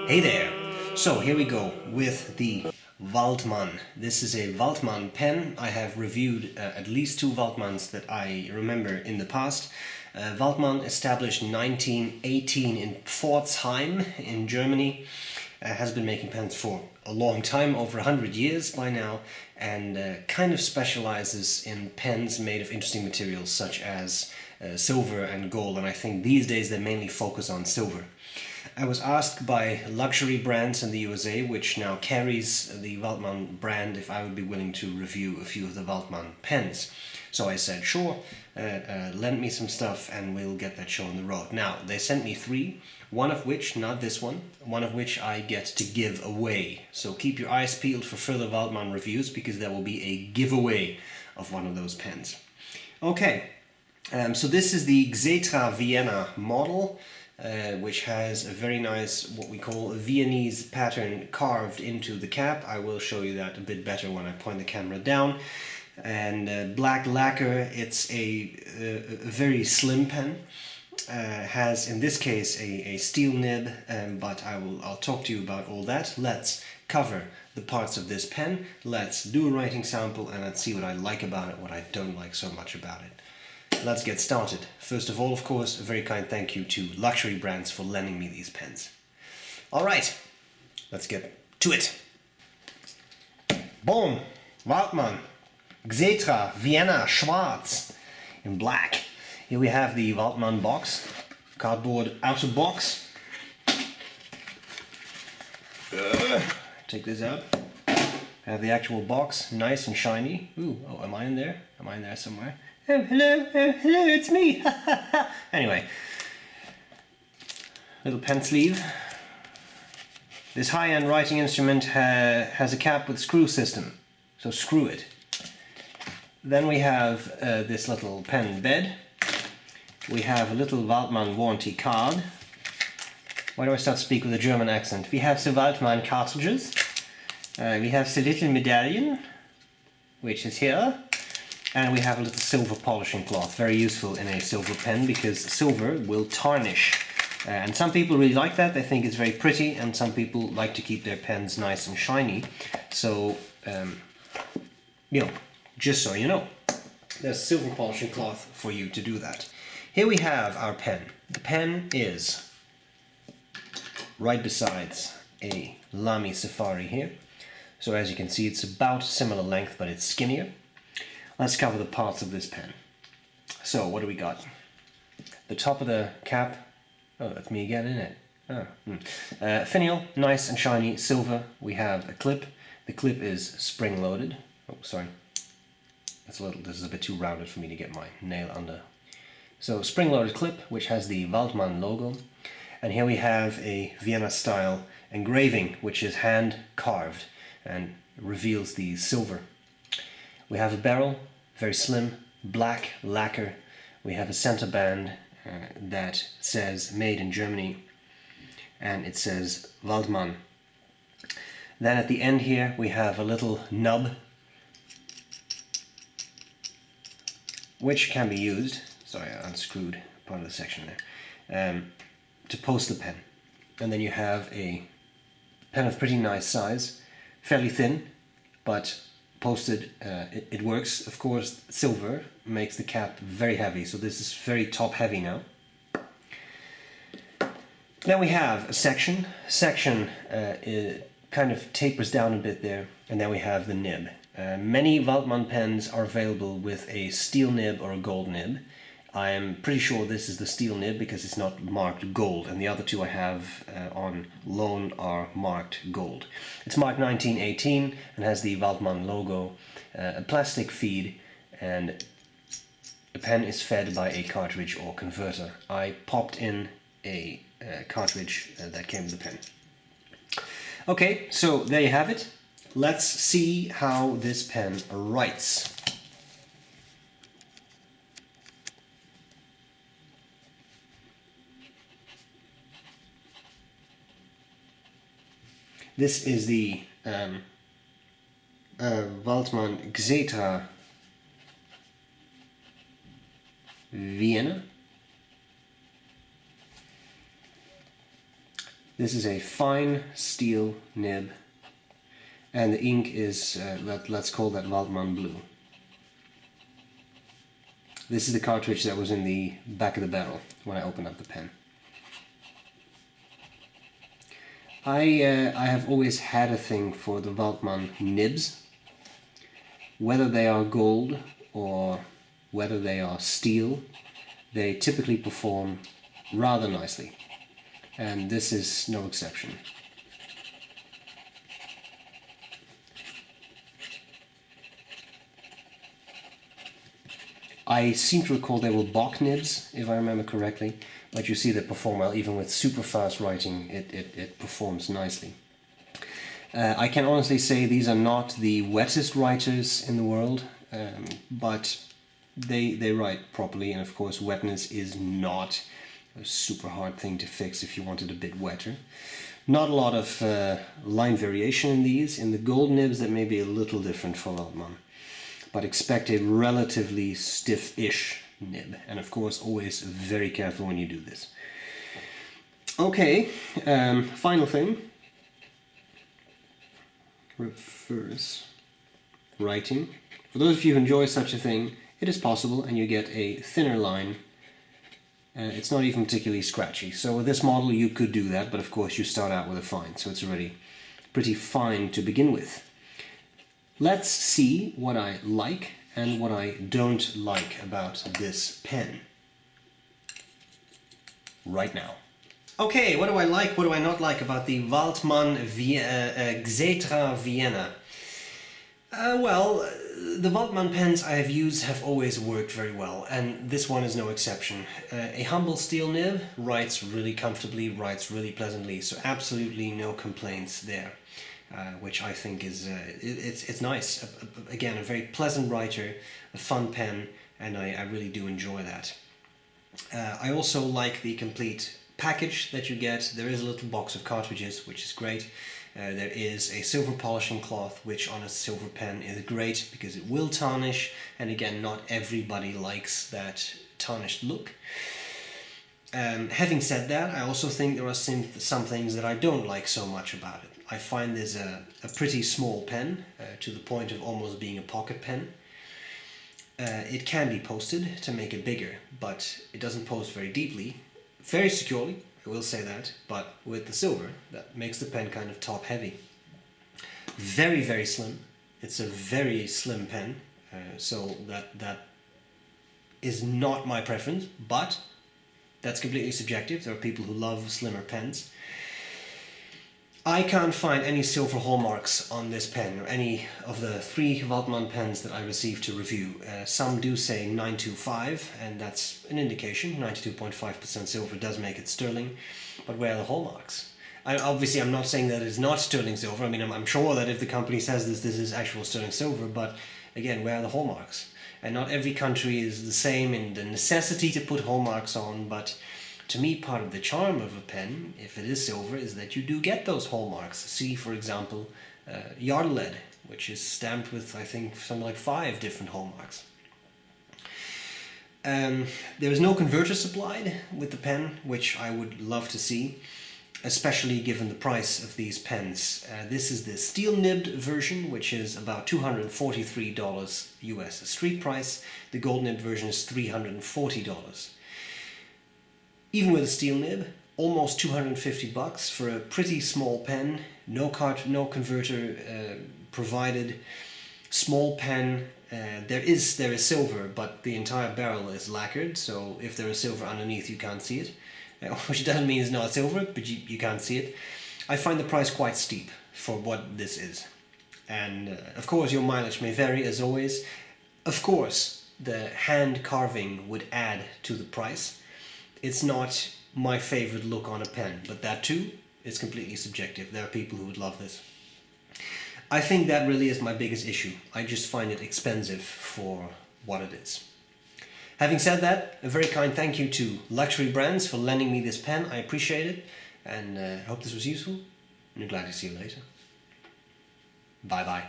Hey there! So here we go with the Waldmann. This is a Waldmann pen. I have reviewed at least two Waldmanns that I remember in the past. Waldmann established in 1918 in Pforzheim in Germany. Has been making pens for a long time, over 100 years by now, and kind of specializes in pens made of interesting materials such as silver and gold, and I think these days they mainly focus on silver. I was asked by luxury brands in the USA, which now carries the Waldmann brand, if I would be willing to review a few of the Waldmann pens. So I said, sure, lend me some stuff and we'll get that show on the road. Now, they sent me three, one of which, not this one of which I get to give away. So keep your eyes peeled for further Waldmann reviews, because there will be a giveaway of one of those pens. Okay, so this is the Xetra Vienna model. Which has a very nice, what we call a Viennese pattern carved into the cap. I will show you that a bit better when I point the camera down. And black lacquer. It's a very slim pen. Has in this case a steel nib, but I'll talk to you about all that. Let's cover the parts of this pen. Let's do a writing sample and let's see what I like about it, what I don't like so much about it. Let's get started. First of all, of course, a very kind thank you to luxury brands for lending me these pens. Alright, let's get to it. Boom! Waldmann Xetra Vienna Schwarz in black. Here we have the Waldmann box, cardboard outer box. Take this out. Have the actual box, nice and shiny. Ooh, oh, am I in there? Am I in there somewhere? Oh, hello, it's me. Anyway, little pen sleeve. This high-end writing instrument has a cap with screw system, so screw it. Then we have this little pen bed. We have a little Waldmann warranty card. Why do I start to speak with a German accent? We have the Waldmann cartridges. We have the little medallion, which is here. And we have a little silver polishing cloth, very useful in a silver pen because silver will tarnish. And some people really like that, they think it's very pretty, and some people like to keep their pens nice and shiny. So, you know, just so you know, there's silver polishing cloth for you to do that. Here we have our pen. The pen is right besides a Lamy Safari here. So as you can see, it's about similar length, but it's skinnier. Let's cover the parts of this pen. So what do we got? The top of the cap. Oh, that's me again, isn't it? Oh. Finial, nice and shiny, silver. We have a clip. The clip is spring-loaded. Oh, sorry. This is a bit too rounded for me to get my nail under. So spring-loaded clip, which has the Waldmann logo. And here we have a Vienna-style engraving, which is hand-carved and reveals the silver. We have a barrel, very slim, black lacquer. We have a center band that says made in Germany, and it says Waldmann. Then at the end here we have a little nub, which can be used, sorry I unscrewed part of the section there, to post the pen. And then you have a pen of pretty nice size, fairly thin, but posted, it works. Of course, silver makes the cap very heavy, so this is very top heavy now. Then we have a section. It kind of tapers down a bit there, and then we have the nib. Many Waldmann pens are available with a steel nib or a gold nib. I am pretty sure this is the steel nib because it's not marked gold, and the other two I have on loan are marked gold. It's marked 1918 and has the Waldmann logo, a plastic feed, and the pen is fed by a cartridge or converter. I popped in a cartridge that came with the pen. Okay, so there you have it. Let's see how this pen writes. This is the Waldmann Xetra Vienna. This is a fine steel nib, and the ink is, let's call that Waldmann blue. This is the cartridge that was in the back of the barrel when I opened up the pen. I have always had a thing for the Waldmann nibs. Whether they are gold or whether they are steel, they typically perform rather nicely. And this is no exception. I seem to recall they were Bock nibs, if I remember correctly, but you see they perform well. Even with super fast writing, it performs nicely. I can honestly say these are not the wettest writers in the world, but they write properly, and of course wetness is not a super hard thing to fix if you want it a bit wetter. Not a lot of line variation in these. In the gold nibs that may be a little different for Waldmann, but expect a relatively stiff-ish nib, and of course always very careful when you do this. Okay, final thing. Reverse writing. For those of you who enjoy such a thing, it is possible, and you get a thinner line. It's not even particularly scratchy. So with this model you could do that, but of course you start out with a fine, so it's already pretty fine to begin with. Let's see what I like and what I don't like about this pen right now. Okay, what do I like, what do I not like about the Waldmann Xetra Vienna? Well, the Waldmann pens I have used have always worked very well, and this one is no exception. A humble steel nib writes really comfortably, writes really pleasantly, so absolutely no complaints there, which I think is it's nice. Again, a very pleasant writer, a fun pen, and I really do enjoy that. I also like the complete package that you get. There is a little box of cartridges, which is great. There is a silver polishing cloth, which on a silver pen is great because it will tarnish, and again, not everybody likes that tarnished look. Having said that, I also think there are some things that I don't like so much about it. I find this a pretty small pen, to the point of almost being a pocket pen. It can be posted to make it bigger, but it doesn't post very deeply, very securely, I will say that, but with the silver, that makes the pen kind of top heavy. Very, very slim. It's a very slim pen, so that is not my preference, but that's completely subjective. There are people who love slimmer pens. I can't find any silver hallmarks on this pen, or any of the 3 Waldmann pens that I received to review. Some do say 925, and that's an indication. 92.5% silver does make it sterling, but where are the hallmarks? Obviously, I'm not saying that it's not sterling silver. I mean, I'm sure that if the company says this is actual sterling silver, but again, where are the hallmarks? And not every country is the same in the necessity to put hallmarks on, but to me, part of the charm of a pen, if it is silver, is that you do get those hallmarks. See, for example, Yardlead, which is stamped with, I think, something like 5 different hallmarks. There is no converter supplied with the pen, which I would love to see, especially given the price of these pens. This is the steel-nibbed version, which is about $243 US street price. The gold-nibbed version is $340. Even with a steel nib, almost 250 bucks for a pretty small pen, no converter provided, small pen. There is silver, but the entire barrel is lacquered, so if there is silver underneath you can't see it, which doesn't mean it's not silver, but you can't see it. I find the price quite steep for what this is, and of course your mileage may vary as always. Of course the hand carving would add to the price. It's not my favorite look on a pen, but that too is completely subjective. There are people who would love this. I think that really is my biggest issue. I just find it expensive for what it is. Having said that, a very kind thank you to Luxury Brands for lending me this pen. I appreciate it, and I hope this was useful, and I'm glad to see you later. Bye bye.